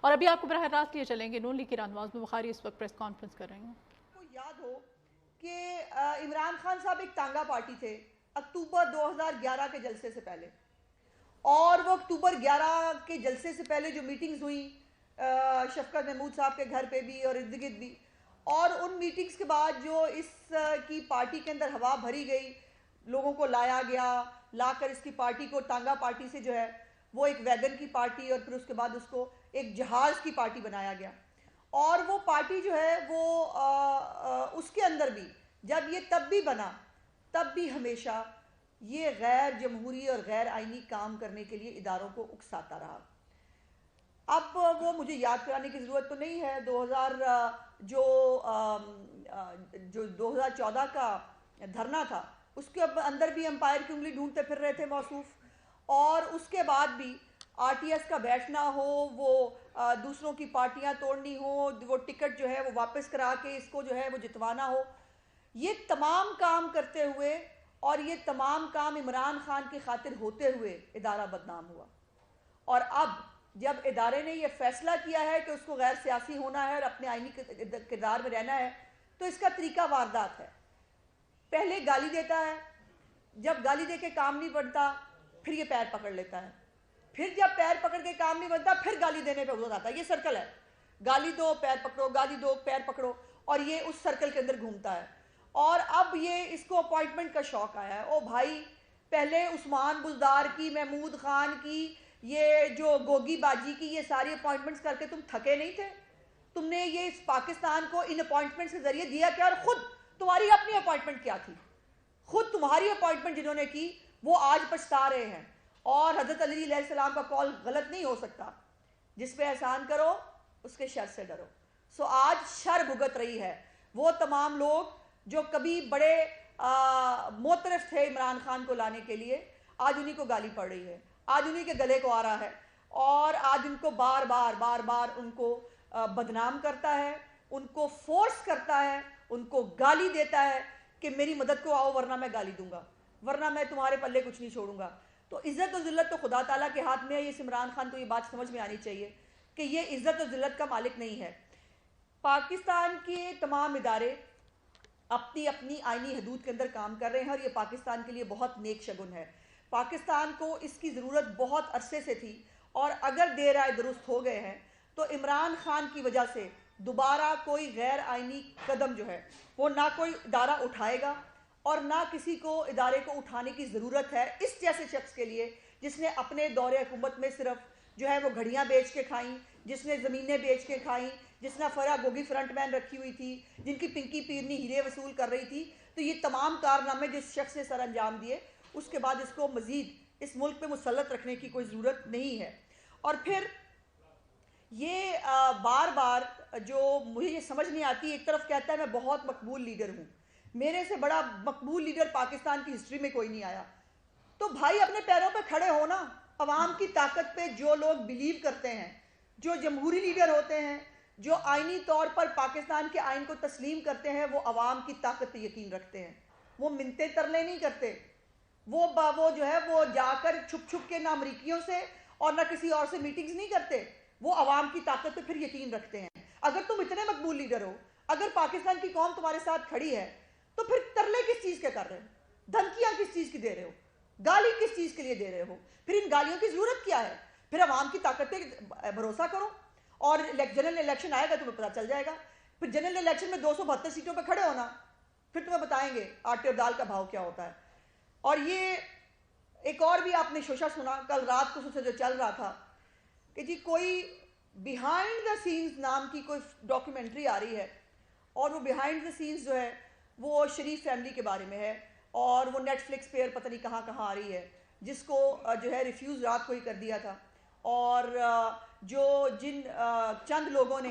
اور ابھی آپ کو براہ راست یہ چلیں گے نون لیگ کی رہنما عظمی بخاری اس وقت پریس کانفرنس کر رہی ہیں. کو یاد ہو کہ عمران خان صاحب ایک تانگا پارٹی تھے اکتوبر 2011 کے جلسے سے پہلے، اور وہ اکتوبر 11 کے جلسے سے پہلے جو میٹنگز ہوئیں شفقت محمود صاحب کے گھر پہ بھی اور ارد گرد بھی، اور ان میٹنگز کے بعد جو اس کی پارٹی کے اندر ہوا بھری گئی، لوگوں کو لایا گیا، لا کر اس کی پارٹی کو تانگا پارٹی سے جو ہے وہ ایک ویگن کی پارٹی اور پھر اس کے بعد اس کو ایک جہاز کی پارٹی بنایا گیا. اور وہ پارٹی جو ہے وہ اس کے اندر بھی جب یہ تب بھی بنا تب بھی ہمیشہ یہ غیر جمہوری اور غیر آئینی کام کرنے کے لیے اداروں کو اکساتا رہا. اب وہ مجھے یاد کرانے کی ضرورت تو نہیں ہے، جو 2014 کا دھرنا تھا اس کے اندر بھی امپائر کی انگلی ڈھونڈتے پھر رہے تھے موصوف، اور اس کے بعد بھی آر ٹی ایس کا بیٹھنا ہو، وہ دوسروں کی پارٹیاں توڑنی ہو، وہ ٹکٹ جو ہے وہ واپس کرا کے اس کو جو ہے وہ جتوانا ہو، یہ تمام کام کرتے ہوئے اور یہ تمام کام عمران خان کی خاطر ہوتے ہوئے ادارہ بدنام ہوا. اور اب جب ادارے نے یہ فیصلہ کیا ہے کہ اس کو غیر سیاسی ہونا ہے اور اپنے آئینی کردار میں رہنا ہے، تو اس کا طریقہ واردات ہے. پہلے گالی دیتا ہے، جب گالی دے کے کام نہیں بنتا پھر یہ پیر پکڑ لیتا ہے، پھر جب پیر پکڑ کے کام نہیں بنتا پھر گالی دینے پہ ضرورت آتا ہے. یہ سرکل ہے، گالی دو پیر پکڑو، گالی دو پیر پکڑو، اور یہ اس سرکل کے اندر گھومتا ہے. اور اب یہ اس کو اپوائنٹمنٹ کا شوق آیا ہے. او بھائی، پہلے عثمان بزدار کی، محمود خان کی، یہ جو گوگی باجی کی، یہ ساری اپوائنٹمنٹس کر کے تم تھکے نہیں تھے؟ تم نے یہ اس پاکستان کو ان اپوائنٹمنٹس کے ذریعے دیا کیا؟ اور خود تمہاری اپنی اپوائنٹمنٹ کیا تھی؟ خود تمہاری اپوائنٹمنٹ جنہوں نے کی وہ آج پچھتا رہے ہیں. اور حضرت علی علیہ السلام کا قول غلط نہیں ہو سکتا، جس پہ احسان کرو اس کے شر سے ڈرو. سو آج شر بھگت رہی ہے وہ تمام لوگ جو کبھی بڑے موترف تھے عمران خان کو لانے کے لیے، آج انہی کو گالی پڑ رہی ہے، آج انہی کے گلے کو آ رہا ہے، اور آج ان کو بار بار ان کو بدنام کرتا ہے، ان کو فورس کرتا ہے، ان کو گالی دیتا ہے کہ میری مدد کو آؤ ورنہ میں گالی دوں گا، ورنہ میں تمہارے پلے کچھ نہیں چھوڑوں گا. تو عزت و ذلت تو خدا تعالیٰ کے ہاتھ میں ہے. اس عمران خان کو یہ بات سمجھ میں آنی چاہیے کہ یہ عزت و ذلت کا مالک نہیں ہے. پاکستان کے تمام ادارے اپنی اپنی آئینی حدود کے اندر کام کر رہے ہیں، اور یہ پاکستان کے لیے بہت نیک شگن ہے. پاکستان کو اس کی ضرورت بہت عرصے سے تھی، اور اگر دیر آئے درست ہو گئے ہیں تو عمران خان کی وجہ سے دوبارہ کوئی غیر آئینی قدم جو ہے وہ نہ کوئی ادارہ اٹھائے گا، اور نہ کسی کو ادارے کو اٹھانے کی ضرورت ہے اس جیسے شخص کے لیے جس نے اپنے دور حکومت میں صرف جو ہے وہ گھڑیاں بیچ کے کھائیں، جس نے زمینیں بیچ کے کھائیں، جس نے فرا گوگی فرنٹ مین رکھی ہوئی تھی، جن کی پنکی پیرنی ہیرے وصول کر رہی تھی. تو یہ تمام کارنامے جس شخص نے سر انجام دیے، اس کے بعد اس کو مزید اس ملک پہ مسلط رکھنے کی کوئی ضرورت نہیں ہے. اور پھر یہ بار بار جو مجھے یہ سمجھ نہیں آتی، ایک طرف کہتا ہے میں بہت مقبول لیڈر ہوں، میرے سے بڑا مقبول لیڈر پاکستان کی ہسٹری میں کوئی نہیں آیا. تو بھائی اپنے پیروں پہ کھڑے ہونا. عوام کی طاقت پہ جو لوگ بلیو کرتے ہیں، جو جمہوری لیڈر ہوتے ہیں، جو آئینی طور پر پاکستان کے آئین کو تسلیم کرتے ہیں، وہ عوام کی طاقت پہ یقین رکھتے ہیں. وہ منتے ترلے نہیں کرتے، وہ جو ہے وہ جا کر چھپ چھپ کے نہ امریکیوں سے اور نہ کسی اور سے میٹنگز نہیں کرتے، وہ عوام کی طاقت پہ پھر یقین رکھتے ہیں. اگر تم اتنے مقبول لیڈر ہو، اگر پاکستان کی قوم تمہارے ساتھ کھڑی ہے، تو پھر ترلے کس چیز کے کر رہے ہو؟ دھمکیاں کس چیز کی دے رہے ہو؟ گالی کس چیز کے لیے دے رہے ہو؟ پھر ان گالیوں کی ضرورت کیا ہے؟ پھر عوام کی طاقت پہ بھروسہ کرو، اور جنرل الیکشن آئے گا تمہیں پتہ چل جائے گا. پھر جنرل الیکشن میں 272 سیٹوں پہ کھڑے ہونا، پھر تمہیں بتائیں گے آٹے اور دال کا بھاؤ کیا ہوتا ہے. اور یہ ایک اور بھی آپ نے شوشہ سنا کل رات کو سے جو چل رہا تھا کہ جی کوئی بیہائنڈ دا سینز نام کی کوئی ڈاکیومنٹری آ رہی ہے، اور وہ بیہائنڈ دا سینز جو ہے وہ شریف فیملی کے بارے میں ہے، اور وہ نیٹ فلکس پہ پتہ نہیں کہاں کہاں آ رہی ہے، جس کو جو ہے ریفیوز رات کو ہی کر دیا تھا. اور جن چند لوگوں نے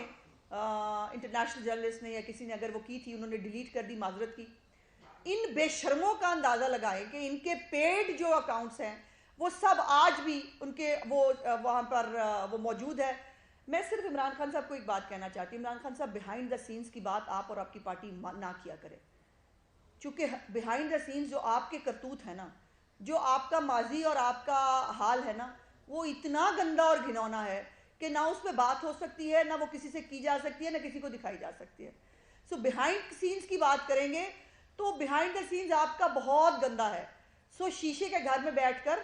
انٹرنیشنل جرنلسٹ نے یا کسی نے اگر وہ کی تھی، انہوں نے ڈیلیٹ کر دی، معذرت کی. ان بے شرموں کا اندازہ لگائیں کہ ان کے پیڈ جو اکاؤنٹس ہیں وہ سب آج بھی ان کے وہ وہاں پر وہ موجود ہے. میں صرف عمران خان صاحب کو ایک بات کہنا چاہتی ہوں، عمران خان صاحب بیہائنڈ دا سینز کی بات آپ اور آپ کی پارٹی نہ کیا کرے، چونکہ بیہائنڈ دا سینز جو آپ کے کرتوت ہے نا، جو آپ کا ماضی اور آپ کا حال ہے نا، وہ اتنا گندا اور گھنونا ہے کہ نہ اس پہ بات ہو سکتی ہے، نہ وہ کسی سے کی جا سکتی ہے، نہ کسی کو دکھائی جا سکتی ہے. سو بیہائنڈ سینز کی بات کریں گے تو بیہائنڈ دا سینز آپ کا بہت گندا ہے. سو شیشے کے گھر میں بیٹھ کر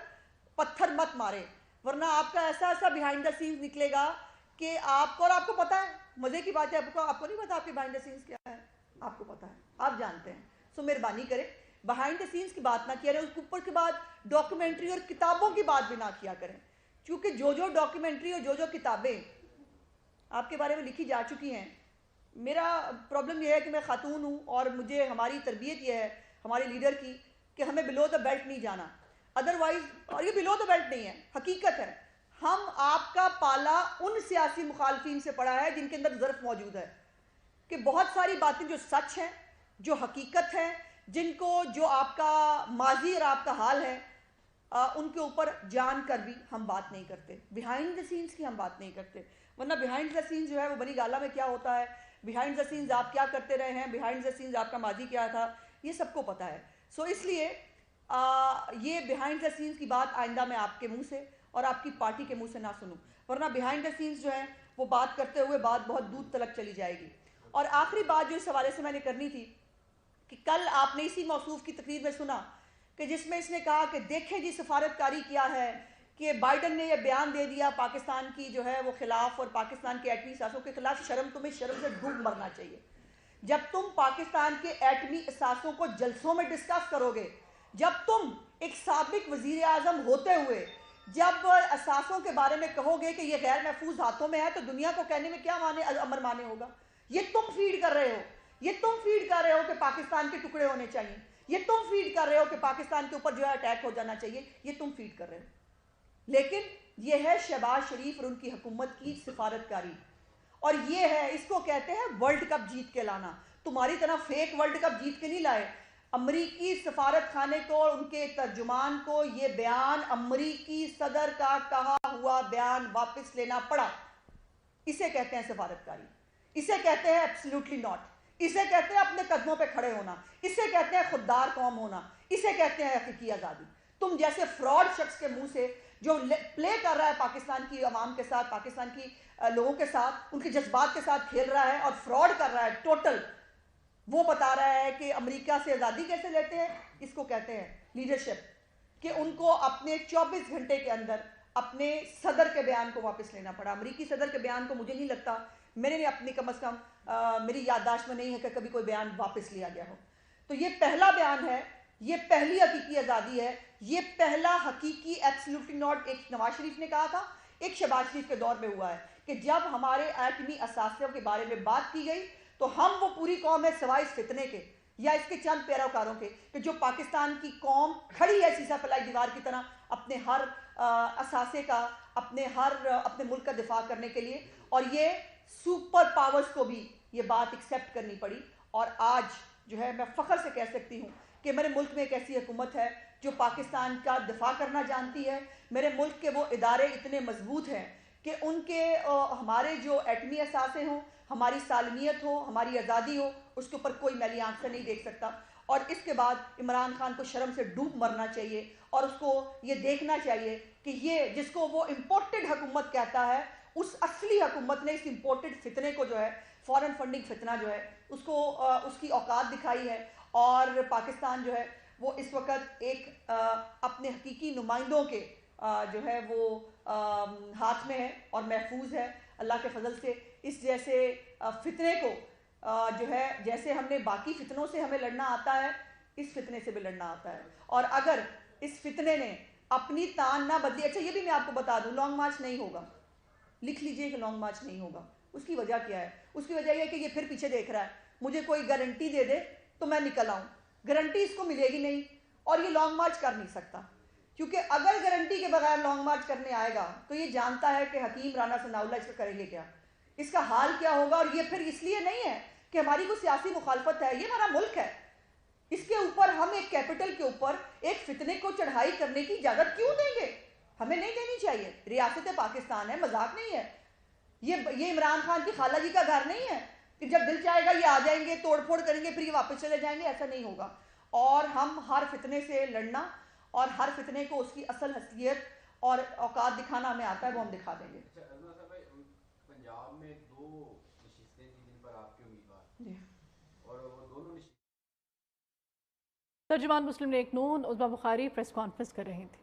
پتھر مت مارے، ورنہ آپ کا ایسا ایسا بیہائنڈ دا سینز نکلے گا کہ آپ کو، اور آپ کو پتا ہے، مزے کی بات ہے، آپ کو نہیں پتا آپ کے بیہائنڈ دا سینز کیا ہے، آپ کو پتا ہے، آپ جانتے ہیں. سو مہربانی کریں بیہائنڈ دا سینز کی بات نہ کیا کریں. اس کے اوپر کے بعد ڈاکیومنٹری اور کتابوں کی بات بھی نہ کیا کریں، کیونکہ جو ڈاکیومنٹری اور جو کتابیں آپ کے بارے میں لکھی جا چکی ہیں. میرا پرابلم یہ ہے کہ میں خاتون ہوں، اور مجھے ہماری تربیت یہ ہے ہمارے لیڈر کی کہ ہمیں بلو دا بیلٹ نہیں جانا. ادروائز، اور یہ بلو دا بیلٹ نہیں ہے، حقیقت ہے، ہم آپ کا پالا ان سیاسی مخالفین سے پڑا ہے جن کے اندر ظرف موجود ہے کہ بہت ساری باتیں جو سچ ہیں، جو حقیقت ہے، جن کو جو آپ کا ماضی اور آپ کا حال ہے، ان کے اوپر جان کر بھی ہم بات نہیں کرتے. بیہائنڈ دا سینز کی ہم بات نہیں کرتے، ورنہ بیہائنڈ دا سینز جو ہے وہ بنی گالا میں کیا ہوتا ہے، بیہائنڈ دا سینز آپ کیا کرتے رہے ہیں، بیہائنڈ دا سینز آپ کا ماضی کیا تھا، یہ سب کو پتا ہے. سو اس لیے یہ بیہائنڈ دا سینز کی بات آئندہ میں آپ کے منہ سے اور آپ کی پارٹی کے منہ سے نہ سنوں، ورنہ بیہائنڈ دا سینز جو ہے وہ بات کرتے ہوئے بات بہت دور تلک چلی جائے گی. اور آخری بات جو اس حوالے سے میں نے کرنی تھی کہ کل آپ نے اسی موصوف کی تقریر میں سنا کہ جس میں اس نے کہا کہ دیکھیں جی سفارتکاری کیا ہے، کہ بائیڈن نے یہ بیان دے دیا پاکستان کی جو ہے وہ خلاف اور پاکستان کے ایٹمی اثاثوں کے خلاف. تمہیں شرم سے ڈوب مرنا چاہیے. جب تم پاکستان کے ایٹمی اثاثوں کو جلسوں میں ڈسکس کرو گے، جب تم ایک سابق وزیر اعظم ہوتے ہوئے جب اثاثوں کے بارے میں کہو گے کہ یہ غیر محفوظ ہاتھوں میں ہے، تو دنیا کو کہنے میں کیا امر مانے ہوگا؟ یہ تم فیڈ کر رہے ہو، یہ تم فیڈ کر رہے ہو کہ پاکستان کے ٹکڑے ہونے چاہیے، یہ تم فیڈ کر رہے ہو کہ پاکستان کے اوپر جو ہے اٹیک ہو جانا چاہیے، یہ تم فیڈ کر رہے ہو. لیکن یہ ہے شہباز شریف اور ان کی حکومت کی سفارتکاری، اور یہ ہے، اس کو کہتے ہیں ورلڈ کپ جیت کے لانا. تمہاری طرح فیک ورلڈ کپ جیت کے نہیں لائے. امریکی سفارت خانے کو اور ان کے ترجمان کو یہ بیان، امریکی صدر کا کہا ہوا بیان، واپس لینا پڑا. اسے کہتے ہیں سفارتکاری، اسے کہتے ہیں ایبسلیوٹلی ناٹ، اسے کہتے ہیں اپنے قدموں پہ کھڑے ہونا، اسے کہتے ہیں خوددار قوم ہونا، اسے کہتے ہیں حقیقی آزادی. تم جیسے فراڈ شخص کے منہ سے جو پلے کر رہا ہے پاکستان کی عوام کے ساتھ، پاکستان کی لوگوں کے ساتھ، ان کے جذبات کے ساتھ کھیل رہا ہے اور فراڈ کر رہا ہے ٹوٹل، وہ بتا رہا ہے کہ امریکہ سے آزادی کیسے لیتے ہیں. اس کو کہتے ہیں لیڈرشپ، کہ ان کو اپنے 24 گھنٹے کے اندر اپنے صدر کے بیان کو واپس لینا پڑا. امریکی صدر کے بیان کو مجھے نہیں لگتا، میں نے اپنی کم از کم میری یادداشت میں نہیں ہے کہ کبھی کوئی بیان واپس لیا گیا ہو. تو یہ پہلا بیان ہے، یہ پہلی حقیقی آزادی ہے، یہ پہلا حقیقی ایبسلیوٹلی ناٹ. ایک نواز شریف نے کہا تھا، ایک شہباز شریف کے دور میں ہوا ہے کہ جب ہمارے ایٹمی اثاثوں کے بارے میں بات کی گئی تو ہم وہ پوری قوم ہے سوائے اس فتنے کے یا اس کے چند پیروکاروں کے، کہ جو پاکستان کی قوم کھڑی ہے سیسا پلائی دیوار کی طرح اپنے ہر اثاثے کا، اپنے ملک کا دفاع کرنے کے لیے. اور یہ سپر پاورز کو بھی یہ بات ایکسیپٹ کرنی پڑی. اور آج جو ہے میں فخر سے کہہ سکتی ہوں کہ میرے ملک میں ایک ایسی حکومت ہے جو پاکستان کا دفاع کرنا جانتی ہے. میرے ملک کے وہ ادارے اتنے مضبوط ہیں کہ ان کے ہمارے جو ایٹمی اثاثے ہوں، ہماری سالمیت ہو، ہماری آزادی ہو، اس کے اوپر کوئی میلی آنکھ سے نہیں دیکھ سکتا. اور اس کے بعد عمران خان کو شرم سے ڈوب مرنا چاہیے اور اس کو یہ دیکھنا چاہیے کہ یہ جس کو وہ امپورٹڈ حکومت کہتا ہے، اس اصلی حکومت نے اس امپورٹڈ فتنے کو جو ہے، فورن فنڈنگ فتنہ جو ہے، اس کو اس کی اوقات دکھائی ہے. اور پاکستان جو ہے وہ اس وقت ایک اپنے حقیقی نمائندوں کے جو ہے وہ ہاتھ میں ہے اور محفوظ ہے اللہ کے فضل سے. اس جیسے فتنے کو جو ہے، جیسے ہم نے باقی فتنوں سے ہمیں لڑنا آتا ہے، اس فتنے سے بھی لڑنا آتا ہے. اور اگر اس فتنے نے اپنی تان نہ بدلی، اچھا یہ بھی میں آپ کو بتا دوں، لانگ مارچ نہیں ہوگا. لکھ لیجئے کہ لانگ مارچ نہیں ہوگا. اس کی وجہ کیا ہے؟ اس کی وجہ یہ ہے کہ یہ پھر پیچھے دیکھ رہا ہے. مجھے کوئی گارنٹی دے دے تو میں نکل آؤں. گارنٹی اس کو ملے گی نہیں اور یہ لانگ مارچ کر نہیں سکتا، کیونکہ اگر گارنٹی کے بغیر لانگ مارچ کرنے آئے گا تو یہ جانتا ہے کہ حکیم رانا ثناء اللہ اس کو کریں گے کیا، اس کا حال کیا ہوگا. اور یہ پھر اس لیے نہیں ہے کہ ہماری کوئی سیاسی مخالفت ہے، یہ ہمارا ملک ہے. اس کے اوپر ہم ایک کیپٹل کے اوپر ایک فتنے کو چڑھائی کرنے کی اجازت کیوں دیں گے؟ ہمیں نہیں دینی چاہیے. ریاست پاکستان ہے، مذاق نہیں ہے. یہ عمران خان کی خالہ جی کا گھر نہیں ہے کہ جب دل چاہے گا یہ آ جائیں گے، توڑ پھوڑ کریں گے، پھر یہ واپس چلے جائیں گے. ایسا نہیں ہوگا. اور ہم ہر فتنے سے لڑنا اور ہر فتنے کو اس کی اصل حیثیت اور اوقات دکھانا ہمیں آتا ہے، وہ ہم دکھا دیں گے. میں 2 نشستیں تھیں جن پر آپ کے امیدوار جی اور وہ دونوں نشستیں ترجمان مسلم لیگ نون عظمیٰ بخاری پریس کانفرنس کر رہی تھی.